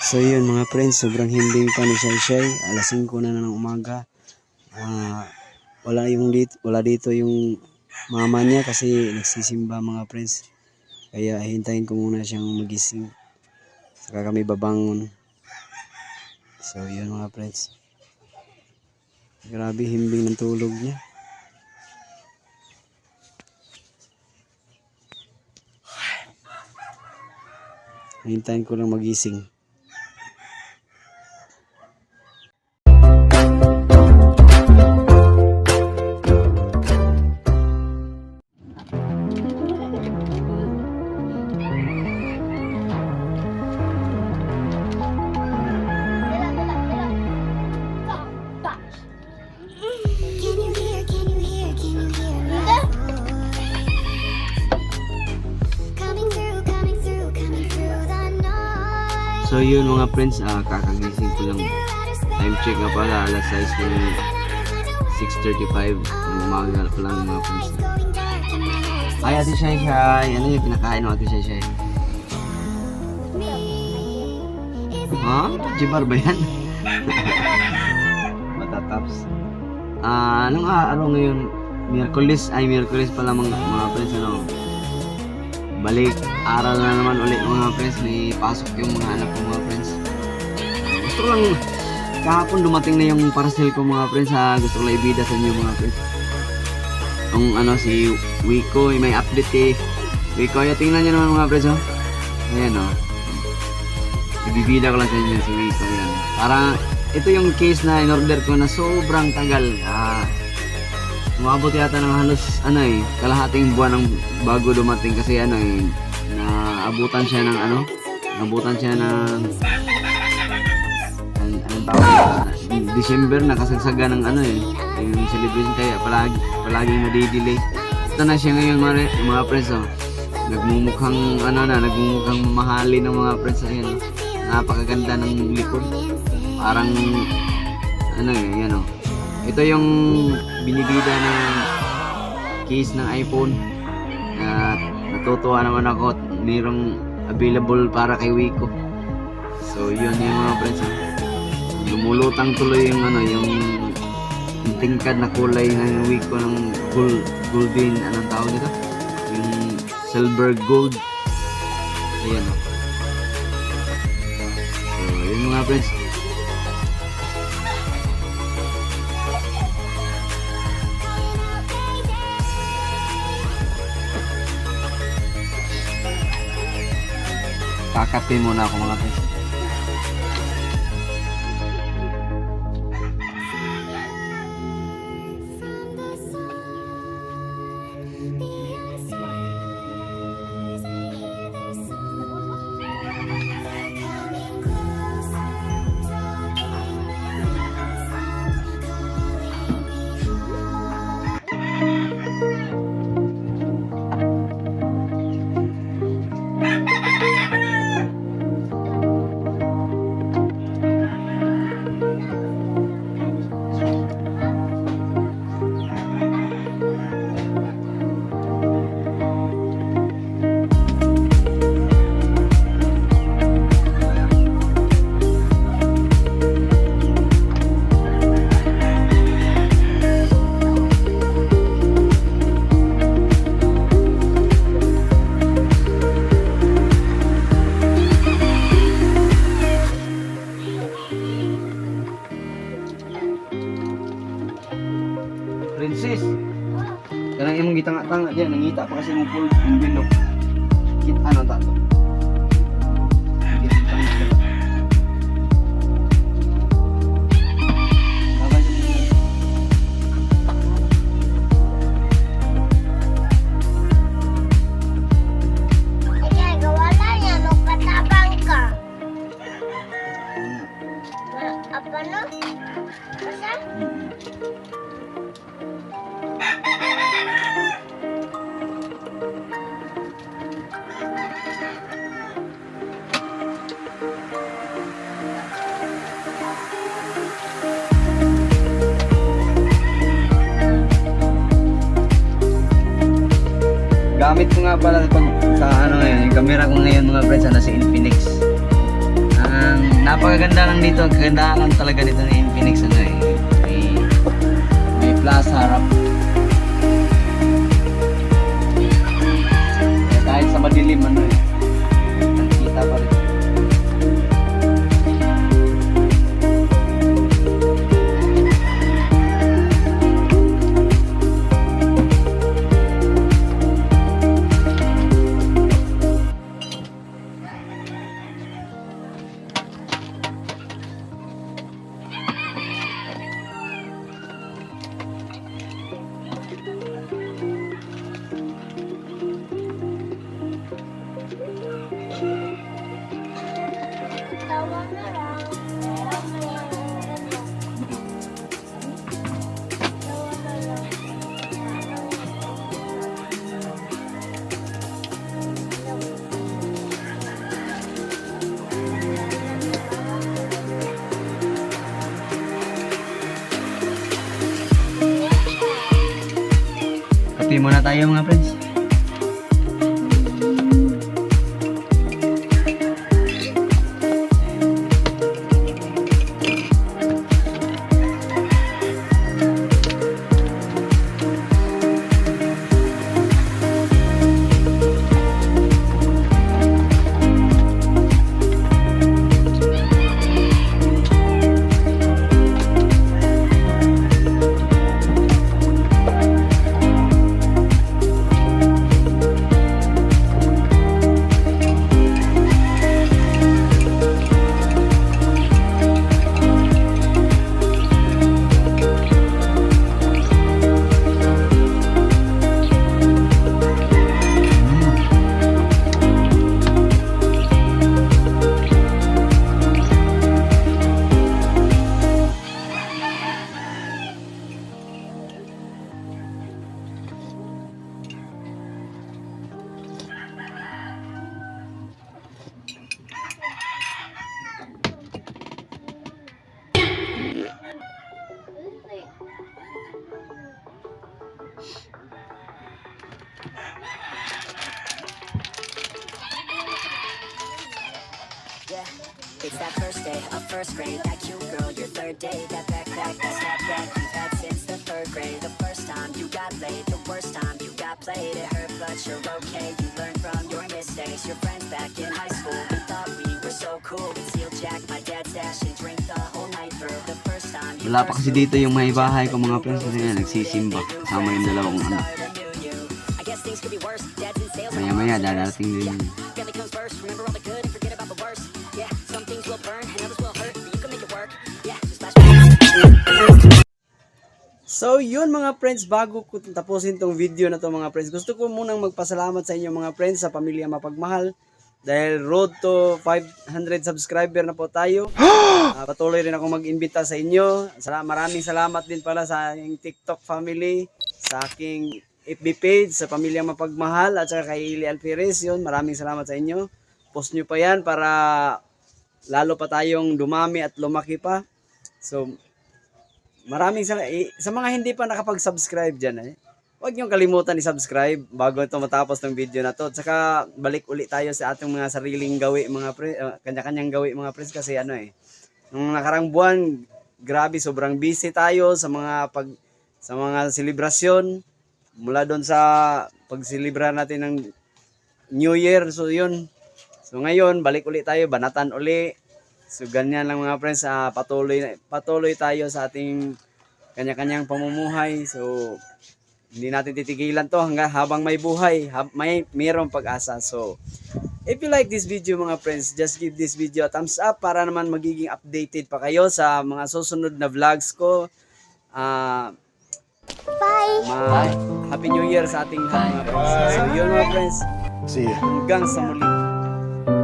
So yun mga friends, sobrang himbing pa ni Shay. Alas 5 na ng umaga. Wala dito yung mama niya kasi nagsisimba mga friends. Kaya hintayin ko muna siyang magising. Saka kami babangon. So yun mga friends. Grabe himbing ng tulog niya. Hintayin ko lang magising. So yun mga friends, kakagising ko lang. Time check nga pala, alas 6:35 ng umaga pa lang mga friends. Ay Ate Shay, ano yung pinakain mo Ate Shay? Ha? Jibar ba yan? Matataps. Anong araw ngayon? Miyerkules pala mga friends, ano? Balik, aral na naman ulit mga friends. May pasok yung mga anak ko mga friends. Gusto lang, kahapon dumating na yung parcel ko mga friends ha. Gusto ko lang ibida sa inyo mga friends. Ang si Wiko, may update eh. Wiko, tingnan nyo naman mga friends oh. Ayan oh. Ibibida ko lang sa inyo si Wiko yan. Parang, ito yung case na in-order ko na sobrang tagal. Umabot yata ng halos kalahating buwan ng bago dumating kasi naabutan siya ng December nakasagsaga ng yung celebration kaya palaging nadidelay. Ito na siya ngayon mga friends oh. Nagmumukhang mahalin ng mga friends ayan oh. Napakaganda ng likod. Parang yan oh. Ito yung binibida ng case ng iPhone. Natutuwa naman ako at mayroong available para kay Wiko. So yun yung mga friends. Lumulutang tuloy yung yung tingkad na kulay ng Wiko ng golden, anong tawag nito? Yung silver gold. Ayan o. So yun mga friends. Kakape muna ako mga friends. Princess, kanang imong gitanga-tanga diyan, nangita pa kasi mong full envelope. Kita na tato. Apa no? Masa? Gamit ko nga pala sa ngayon, yung camera ko ngayon mga friends, nasa Infinix. Ang napakaganda lang dito. Ang kagandahan lang talaga dito ng Infinix ano eh. May plaza harap. Kaya kahit sa madilim ano eh. Nakikita pa rin. Tawa na lang. Tawa na lang. Tawa na lang. Kape muna tayo mga friends. Yeah, it's that first day of first grade. That cute girl, your third day. That backpack, that snapback you've had since the third grade. The first time you got laid, the worst time you got played. It hurt, but you're okay. You learn from your mistakes. Your friends back in high school, we thought we were so cool. We'd steal Jack, my dad's stash, and drink the whole night through. The first time you Wala pa kasi dito yung may bahay ko mga friends kasi nga nagsisimba. Kasama yung dalawang anak. I guess things could be worse. Dad's in sales. Maya maya dadating din yun. Family comes first. Remember all the good and forget about the worst. Yeah, some things will burn and others will hurt, but you can make it work. Yeah, just flash. So yun mga friends, bago ko tapusin tong video na to mga friends, gusto ko munang magpasalamat sa inyo mga friends sa Pamilya Mapagmahal dahil road to 500 subscriber na po tayo. Patuloy rin ako mag-imbita sa inyo. Maraming salamat din pala sa aking TikTok family, sa aking FB page sa Pamilya Mapagmahal at saka kay Ili Alferez. Yun, maraming salamat sa inyo. Post nyo pa yan para lalo pa tayong dumami at lumaki pa. So maraming sa mga hindi pa nakapag-subscribe dyan huwag niyong kalimutan i-subscribe bago ito matapos ng video na to. At saka balik uli tayo sa ating mga sariling gawi mga kanya-kanyang gawi mga friends kasi nung nakarang buwan grabe sobrang busy tayo sa mga selebrasyon mula doon sa pagselebra natin ng New Year. So yun. So ngayon balik uli tayo, banatan uli. So ganyan lang mga friends, patuloy tayo sa ating kanya-kanyang pamumuhay. So hindi natin titigilan to hanggang habang may buhay, mayroong pag-asa. So if you like this video mga friends, just give this video a thumbs up para naman magiging updated pa kayo sa mga susunod na vlogs ko. Bye! Happy New Year sa ating mga friends. So yun mga friends, See ya. hanggang sa muli.